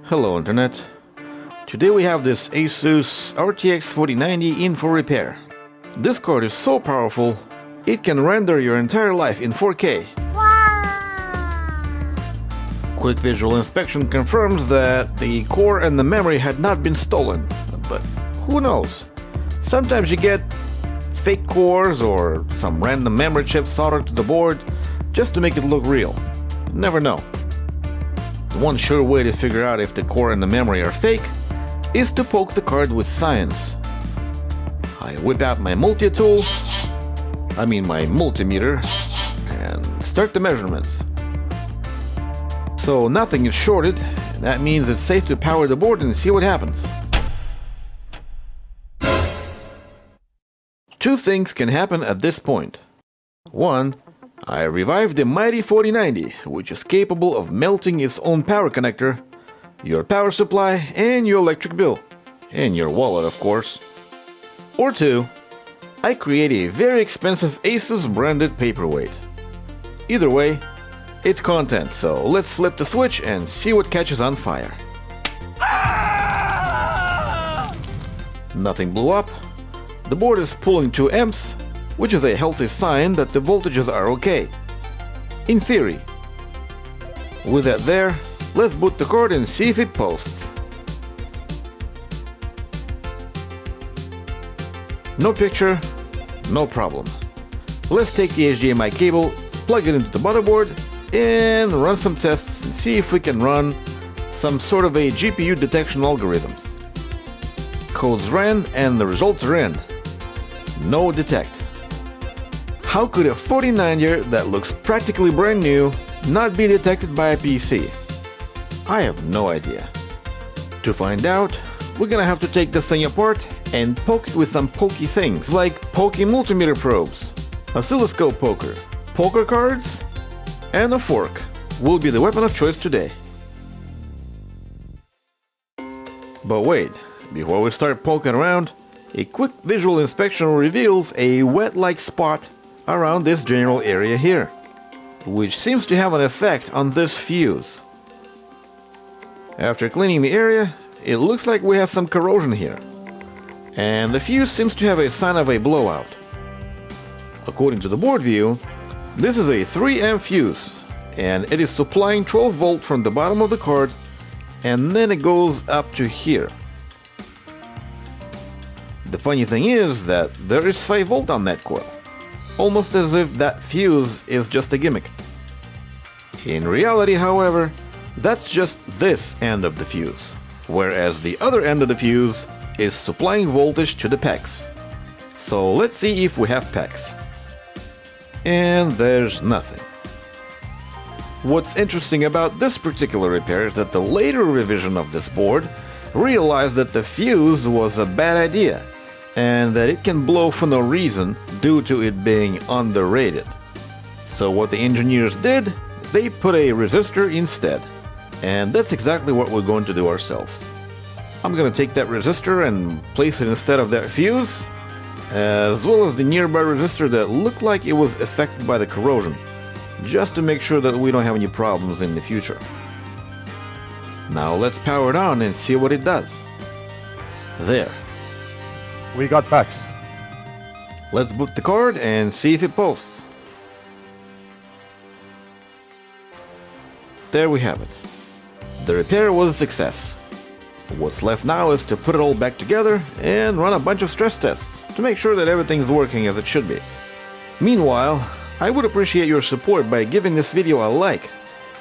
Hello Internet. Today we have this Asus RTX 4090 in for repair. This card is so powerful, it can render your entire life in 4K. Wow! Quick visual inspection confirms that the core and the memory had not been stolen, but who knows? Sometimes you get fake cores or some random memory chips soldered to the board just to make it look real. Never know. One sure way to figure out if the core and the memory are fake is to poke the card with science. I whip out my multimeter, and start the measurements. So nothing is shorted, and that means it's safe to power the board and see what happens. Two things can happen at this point. One, I revived the mighty 4090, which is capable of melting its own power connector, your power supply, and your electric bill. And your wallet, of course. Or two, I create a very expensive Asus branded paperweight. Either way, it's content, so let's flip the switch and see what catches on fire. Nothing blew up. The board is pulling 2 amps, which is a healthy sign that the voltages are okay. In theory. With that there, let's boot the card and see if it posts. No picture, no problem. Let's take the HDMI cable, plug it into the motherboard, and run some tests and see if we can run some sort of a GPU detection algorithms. Codes ran and the results are in. No detect. How could a 4090 that looks practically brand new not be detected by a PC? I have no idea. To find out, we're gonna have to take this thing apart and poke it with some pokey things like pokey multimeter probes, oscilloscope poker cards, and a fork will be the weapon of choice today. But wait, before we start poking around, a quick visual inspection reveals a wet-like spot around this general area here, which seems to have an effect on this fuse. After cleaning the area, it looks like we have some corrosion here, and the fuse seems to have a sign of a blowout. According to the board view, this is a 3 amp fuse, and it is supplying 12 volt from the bottom of the card, and then it goes up to here. The funny thing is that there is 5 volt on that coil, almost as if that fuse is just a gimmick. In reality, however, that's just this end of the fuse, whereas the other end of the fuse is supplying voltage to the PEX. So let's see if we have PEX. And there's nothing. What's interesting about this particular repair is that the later revision of this board realized that the fuse was a bad idea, and that it can blow for no reason due to it being underrated. So what the engineers did, they put a resistor instead. And that's exactly what we're going to do ourselves. I'm going to take that resistor and place it instead of that fuse, as well as the nearby resistor that looked like it was affected by the corrosion, just to make sure that we don't have any problems in the future. Now let's power it on and see what it does. There. We got PEX. Let's boot the card and see if it posts. There we have it. The repair was a success. What's left now is to put it all back together and run a bunch of stress tests to make sure that everything's working as it should be. Meanwhile, I would appreciate your support by giving this video a like,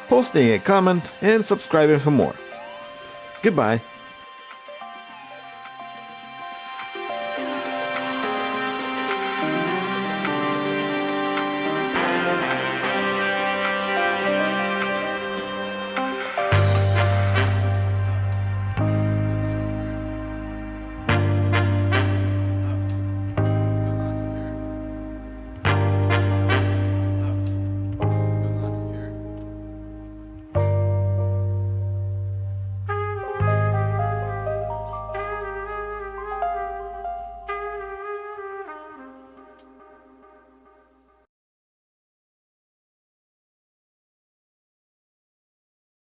posting a comment, and subscribing for more. Goodbye.